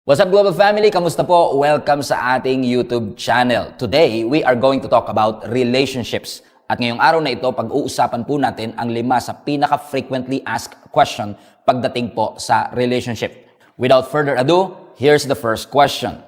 What's up, Global Family? Kamusta po? Welcome sa ating YouTube channel. Today, we are going to talk about relationships. At ngayong araw na ito, pag-uusapan po natin ang 5 sa pinaka-frequently asked question pagdating po sa relationship. Without further ado, here's the first question.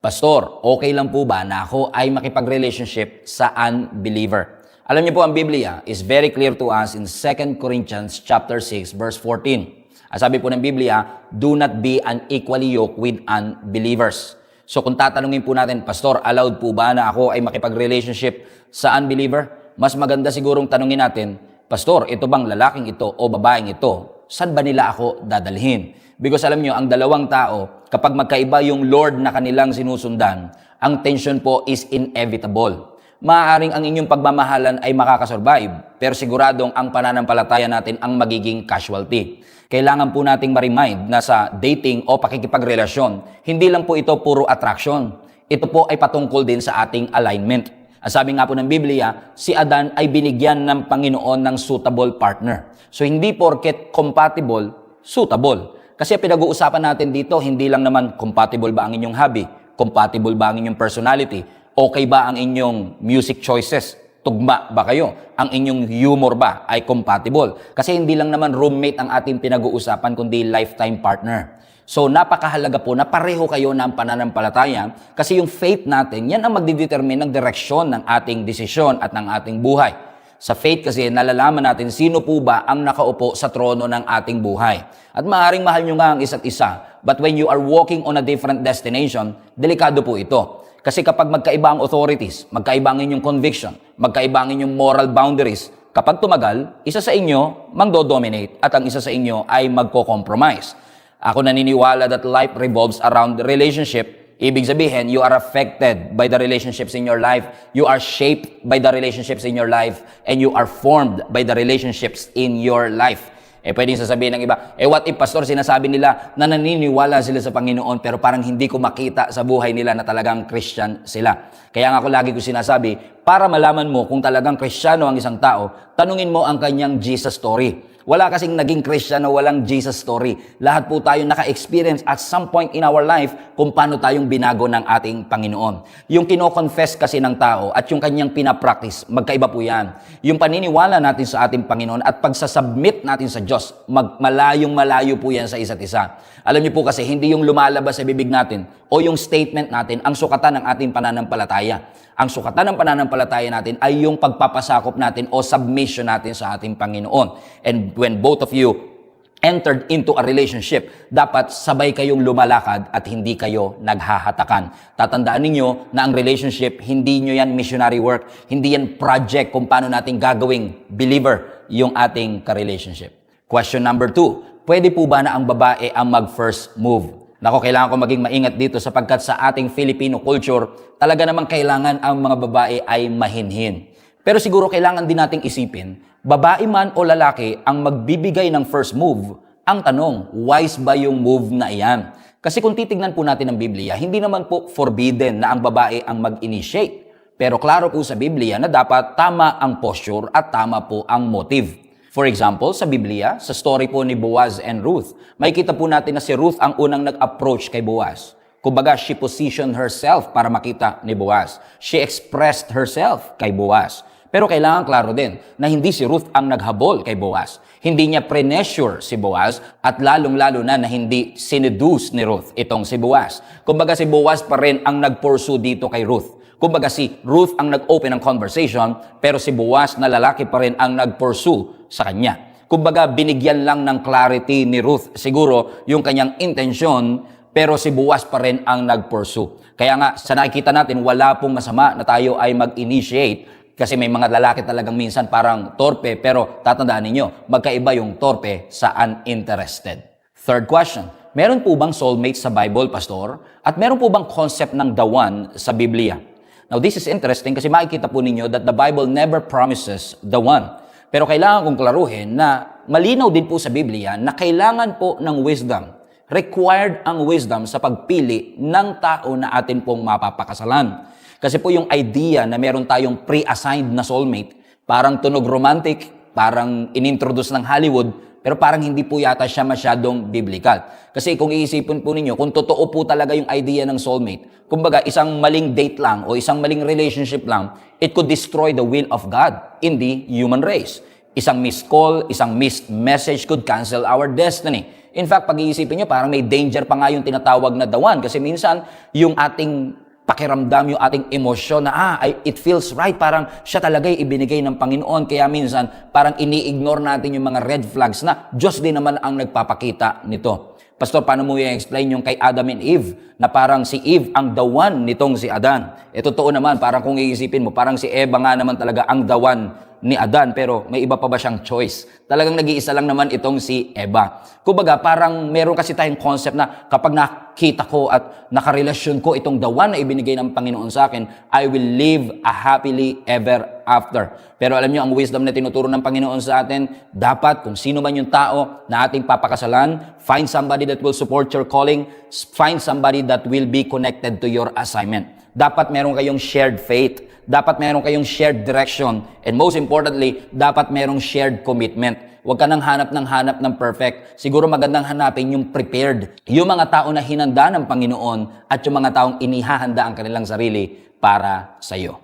Pastor, okay lang po ba na ako ay makipag-relationship sa unbeliever? Alam niyo po, ang Biblia is very clear to us in 2 Corinthians chapter 6, verse 14. Sabi po ng Biblia, do not be unequally yoked with unbelievers. So kung tatanungin po natin, Pastor, allowed po ba na ako ay makipag-relationship sa unbeliever? Mas maganda sigurong tanungin natin, Pastor, ito bang lalaking ito o babaeng ito? Saan ba nila ako dadalhin? Because alam nyo, ang dalawang tao, kapag magkaiba yung Lord na kanilang sinusundan, ang tension po is inevitable. Maaaring ang inyong pagmamahalan ay makakasurvive, pero siguradong ang pananampalataya natin ang magiging casualty. Kailangan po nating ma-remind na sa dating o pakikipagrelasyon, hindi lang po ito puro attraction. Ito po ay patungkol din sa ating alignment. Ang sabi nga po ng Biblia, si Adan ay binigyan ng Panginoon ng suitable partner. So hindi porket compatible, suitable. Kasi pinag-uusapan natin dito, hindi lang naman compatible ba ang inyong hobby, compatible ba ang inyong personality, okay ba ang inyong music choices, tugma ba kayo? Ang inyong humor ba ay compatible? Kasi hindi lang naman roommate ang ating pinag-uusapan, kundi lifetime partner. So napakahalaga po na pareho kayo ng pananampalataya kasi yung faith natin, yan ang magdidetermine ng direksyon ng ating desisyon at ng ating buhay. Sa faith kasi nalalaman natin sino po ba ang nakaupo sa trono ng ating buhay. At maaaring mahal nyo nga ang isa't isa, but when you are walking on a different destination, delikado po ito. Kasi kapag magkaiba ang authorities, magkaiba ang inyong conviction, magkaiba ang inyong moral boundaries, kapag tumagal, isa sa inyo magdo-dominate at ang isa sa inyo ay magko-compromise. Ako naniniwala that life revolves around the relationship. Ibig sabihin, you are affected by the relationships in your life, you are shaped by the relationships in your life, and you are formed by the relationships in your life. Pwedeng sasabihin ng iba, what if, Pastor, sinasabi nila na naniniwala sila sa Panginoon pero parang hindi ko makita sa buhay nila na talagang Christian sila. Kaya nga ako lagi ko sinasabi, para malaman mo kung talagang Kristiyano ang isang tao, tanungin mo ang kanyang Jesus story. Wala kasing naging Kristiyano walang Jesus story. Lahat po tayo naka-experience at some point in our life kung paano tayong binago ng ating Panginoon. Yung kino-confess kasi ng tao at yung kanyang pinapractice, magkaiba po yan. Yung paniniwala natin sa ating Panginoon at pagsasubmit natin sa Diyos, malayong-malayo po yan sa isa't isa. Alam niyo po kasi, hindi yung lumalabas sa bibig natin o yung statement natin ang sukatan ng ating pananampalataya. Ang sukatan ng pananampalataya natin ay yung pagpapasakop natin o submission natin sa ating Panginoon. And when both of you entered into a relationship, dapat sabay kayong lumalakad at hindi kayo naghahatakan. Tatandaan ninyo na ang relationship, hindi nyo yan missionary work, hindi yan project kung paano natin gagawing believer yung ating ka-relationship. Question number 2, pwede po ba na ang babae ang mag-first move? Nako, kailangan ko maging maingat dito sapagkat sa ating Filipino culture, talaga namang kailangan ang mga babae ay mahinhin. Pero siguro kailangan din nating isipin, babae man o lalaki ang magbibigay ng first move, ang tanong, wise ba yung move na iyan? Kasi kung titignan po natin ang Biblia, hindi naman po forbidden na ang babae ang mag-initiate. Pero klaro po sa Biblia na dapat tama ang posture at tama po ang motive. For example, sa Biblia, sa story po ni Boaz and Ruth, makikita po natin na si Ruth ang unang nag-approach kay Boaz. Kumbaga, she positioned herself para makita ni Boaz. She expressed herself kay Boaz. Pero kailangan klaro din na hindi si Ruth ang naghabol kay Boaz. Hindi niya pressure si Boaz at lalong-lalo na hindi sineduce ni Ruth itong si Boaz. Kumbaga, si Boaz pa rin ang nag-pursue dito kay Ruth. Kumbaga, si Ruth ang nag-open ng conversation, pero si Boaz na lalaki pa rin ang nag-pursue sa kanya. Kumbaga, binigyan lang ng clarity ni Ruth siguro yung kanyang intensyon, pero si Boaz pa rin ang nag-pursue. Kaya nga, sa nakikita natin, wala pong masama na tayo ay mag-initiate kasi may mga lalaki talagang minsan parang torpe, pero tatandaan ninyo, magkaiba yung torpe sa uninterested. Third question, meron po bang soulmate sa Bible, Pastor? At meron po bang concept ng the one sa Biblia? Now, this is interesting kasi makikita po ninyo that the Bible never promises the one. Pero kailangan kong klaruhin na malinaw din po sa Biblia na kailangan po ng wisdom. Required ang wisdom sa pagpili ng tao na atin pong mapapakasalan. Kasi po yung idea na meron tayong pre-assigned na soulmate, parang tunog romantic, parang inintroduce ng Hollywood, Pero parang hindi po yata siya masyadong biblical. Kasi kung iisipin po ninyo, kung totoo po talaga yung idea ng soulmate, kumbaga isang maling date lang o isang maling relationship lang, it could destroy the will of God in the human race. Isang missed call, isang missed message could cancel our destiny. In fact, pag-iisipin nyo, parang may danger pa nga yung tinatawag na the one. Kasi minsan, yung ating pakiramdam, yung ating emosyon na it feels right, parang siya talaga yung ibinigay ng Panginoon. Kaya minsan, parang ini-ignore natin yung mga red flags na Diyos din naman ang nagpapakita nito. Pastor, paano mo i-explain yung kay Adam and Eve na parang si Eve ang the one nitong si Adan? Totoo naman, parang kung iisipin mo, parang si Eva nga naman talaga ang the one ni Adan, pero may iba pa ba siyang choice? Talagang nag-iisa lang naman itong si Eva. Kumbaga, parang meron kasi tayong concept na kapag nakita ko at nakarelasyon ko itong the one na ibinigay ng Panginoon sa akin, I will live a happily ever after. Pero alam niyo, ang wisdom na tinuturo ng Panginoon sa atin, dapat kung sino man yung tao na ating papakasalan, find somebody that will support your calling, find somebody that will be connected to your assignment. Dapat meron kayong shared faith. Dapat meron kayong shared direction. And most importantly, dapat merong shared commitment. Huwag ka nang hanap ng perfect. Siguro magandang hanapin yung prepared. Yung mga tao na hinanda ng Panginoon at yung mga taong inihahanda ang kanilang sarili para sa iyo.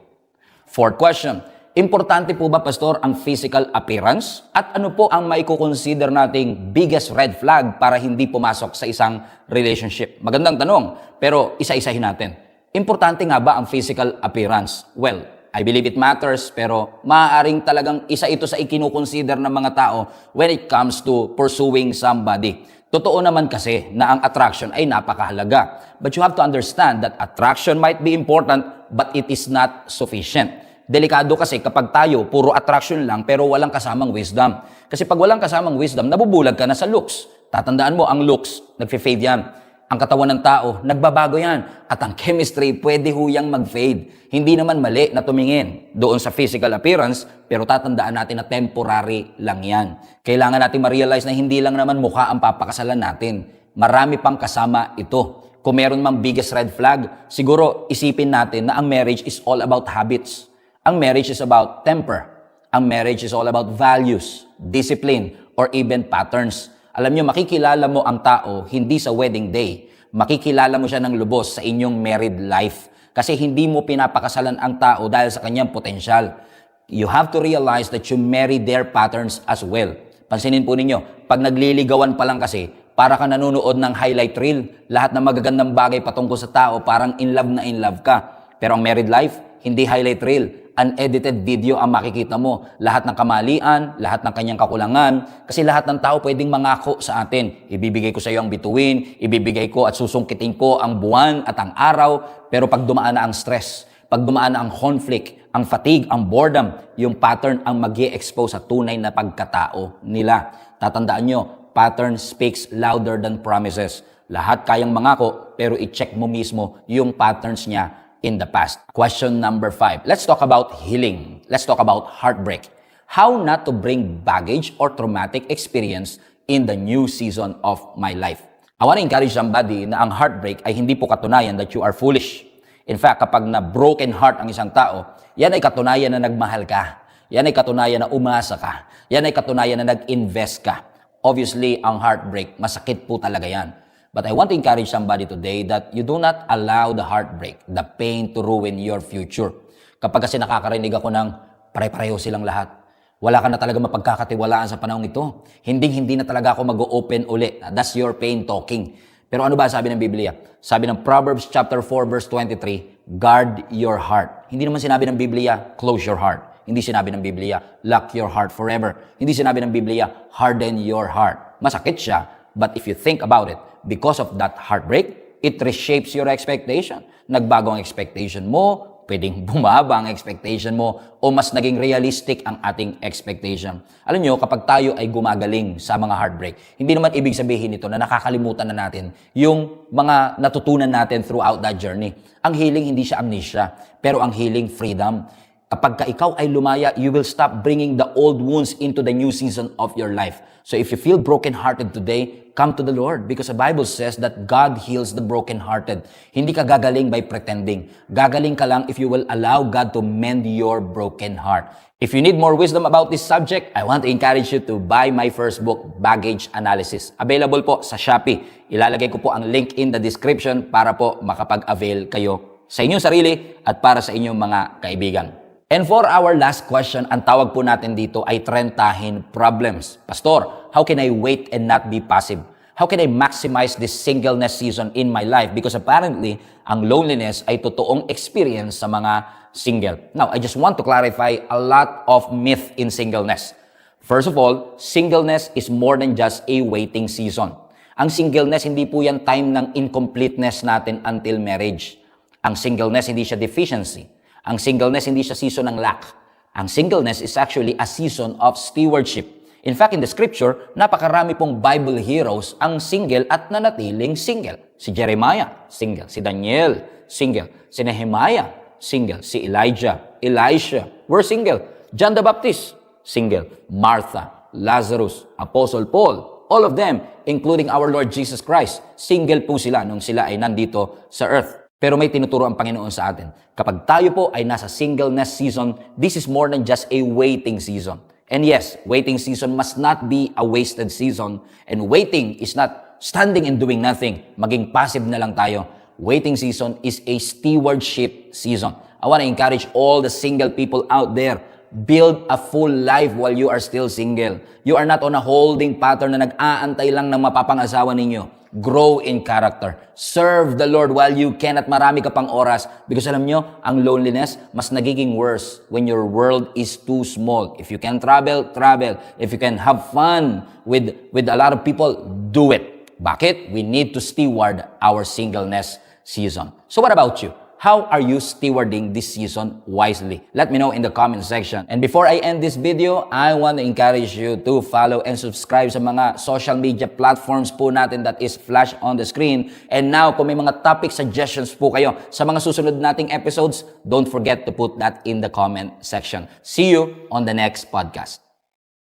Fourth question. Importante po ba, Pastor, ang physical appearance? At ano po ang maiko-consider nating biggest red flag para hindi pumasok sa isang relationship? Magandang tanong, pero isa-isahin natin. Importante nga ba ang physical appearance? Well, I believe it matters, pero maaaring talagang isa ito sa ikinukonsider ng mga tao when it comes to pursuing somebody. Totoo naman kasi na ang attraction ay napakahalaga. But you have to understand that attraction might be important, but it is not sufficient. Delikado kasi kapag tayo, puro attraction lang, pero walang kasamang wisdom. Kasi pag walang kasamang wisdom, nabubulag ka na sa looks. Tatandaan mo, ang looks, nagfe-fade yan. Ang katawan ng tao, nagbabago yan. At ang chemistry, pwede huyang mag-fade. Hindi naman mali na tumingin doon sa physical appearance, pero tatandaan natin na temporary lang yan. Kailangan natin ma-realize na hindi lang naman mukha ang papakasalan natin. Marami pang kasama ito. Kung meron mang biggest red flag, siguro isipin natin na ang marriage is all about habits. Ang marriage is about temper. Ang marriage is all about values, discipline, or even patterns. Alam nyo, makikilala mo ang tao hindi sa wedding day. Makikilala mo siya ng lubos sa inyong married life. Kasi hindi mo pinapakasalan ang tao dahil sa kanyang potensyal. You have to realize that you marry their patterns as well. Pansinin po ninyo, pag nagliligawan pa lang kasi, para ka nanonood ng highlight reel. Lahat ng magagandang bagay patungkol sa tao, parang in love ka. Pero ang married life, hindi highlight reel. Unedited video ang makikita mo. Lahat ng kamalian, lahat ng kanyang kakulangan. Kasi lahat ng tao pwedeng mangako sa atin. Ibibigay ko sa iyo ang bituin, ibibigay ko at susungkitin ko ang buwan at ang araw. Pero pag dumaan na ang stress, pag dumaan na ang conflict, ang fatigue, ang boredom, yung pattern ang mag-i-expose sa tunay na pagkatao nila. Tatandaan nyo, pattern speaks louder than promises. Lahat kayang mangako, pero i-check mo mismo yung patterns niya in the past. Question number 5. Let's talk about healing. Let's talk about heartbreak. How not to bring baggage or traumatic experience in the new season of my life. I want to encourage somebody na ang heartbreak ay hindi po katunayan that you are foolish. In fact, kapag na broken heart ang isang tao, yan ay katunayan na nagmahal ka. Yan ay katunayan na umasa ka. Yan ay katunayan na nag-invest ka. Obviously, ang heartbreak, masakit po talaga yan. But I want to encourage somebody today that you do not allow the heartbreak, the pain to ruin your future. Kapag kasi nakakarinig ako ng pare-pareho silang lahat, wala ka na talaga mapagkakatiwalaan sa panahong ito. Hindi na talaga ako mag-open uli. That's your pain talking. Pero ano ba sabi ng Biblia? Sabi ng Proverbs chapter 4 verse 23, guard your heart. Hindi naman sinabi ng Biblia, close your heart. Hindi sinabi ng Biblia, lock your heart forever. Hindi sinabi ng Biblia, harden your heart. Masakit siya, but if you think about it, because of that heartbreak, it reshapes your expectation. Nagbago ang expectation mo, pwedeng bumaba ang expectation mo, o mas naging realistic ang ating expectation. Alam nyo, kapag tayo ay gumagaling sa mga heartbreak, hindi naman ibig sabihin nito na nakakalimutan na natin yung mga natutunan natin throughout that journey. Ang healing, hindi siya amnesia, pero ang healing, freedom. Kapag ka ikaw ay lumaya, you will stop bringing the old wounds into the new season of your life. So if you feel brokenhearted today, come to the Lord because the Bible says that God heals the brokenhearted. Hindi ka gagaling by pretending. Gagaling ka lang if you will allow God to mend your broken heart. If you need more wisdom about this subject, I want to encourage you to buy my first book, Baggage Analysis. Available po sa Shopee. Ilalagay ko po ang link in the description para po makapag-avail kayo sa inyong sarili at para sa inyong mga kaibigan. And for our last question, ang tawag po natin dito ay trentahin problems. Pastor, how can I wait and not be passive? How can I maximize this singleness season in my life? Because apparently, ang loneliness ay totoong experience sa mga single. Now, I just want to clarify a lot of myth in singleness. First of all, singleness is more than just a waiting season. Ang singleness, hindi po yan time ng incompleteness natin until marriage. Ang singleness, hindi siya deficiency. Ang singleness, hindi siya season ng lack. Ang singleness is actually a season of stewardship. In fact, in the scripture, napakarami pong Bible heroes ang single at nanatiling single. Si Jeremiah, single. Si Daniel, single. Si Nehemiah, single. Si Elijah, Elisha, were single. John the Baptist, single. Martha, Lazarus, Apostle Paul, all of them, including our Lord Jesus Christ, single po sila nung sila ay nandito sa earth. Pero may tinuturo ang Panginoon sa atin. Kapag tayo po ay nasa singleness season, this is more than just a waiting season. And yes, waiting season must not be a wasted season. And waiting is not standing and doing nothing. Maging passive na lang tayo. Waiting season is a stewardship season. I want to encourage all the single people out there. Build a full life while you are still single. You are not on a holding pattern na nag-aantay lang ng mapapangasawa ninyo. Grow in character. Serve the Lord while you can at marami ka pang oras. Because alam nyo, ang loneliness mas nagiging worse when your world is too small. If you can travel, travel. If you can have fun with a lot of people, do it. Bakit? We need to steward our singleness season. So what about you? How are you stewarding this season wisely? Let me know in the comment section. And before I end this video, I want to encourage you to follow and subscribe sa mga social media platforms po natin that is flash on the screen. And now, kung may mga topic suggestions po kayo sa mga susunod nating episodes, don't forget to put that in the comment section. See you on the next podcast.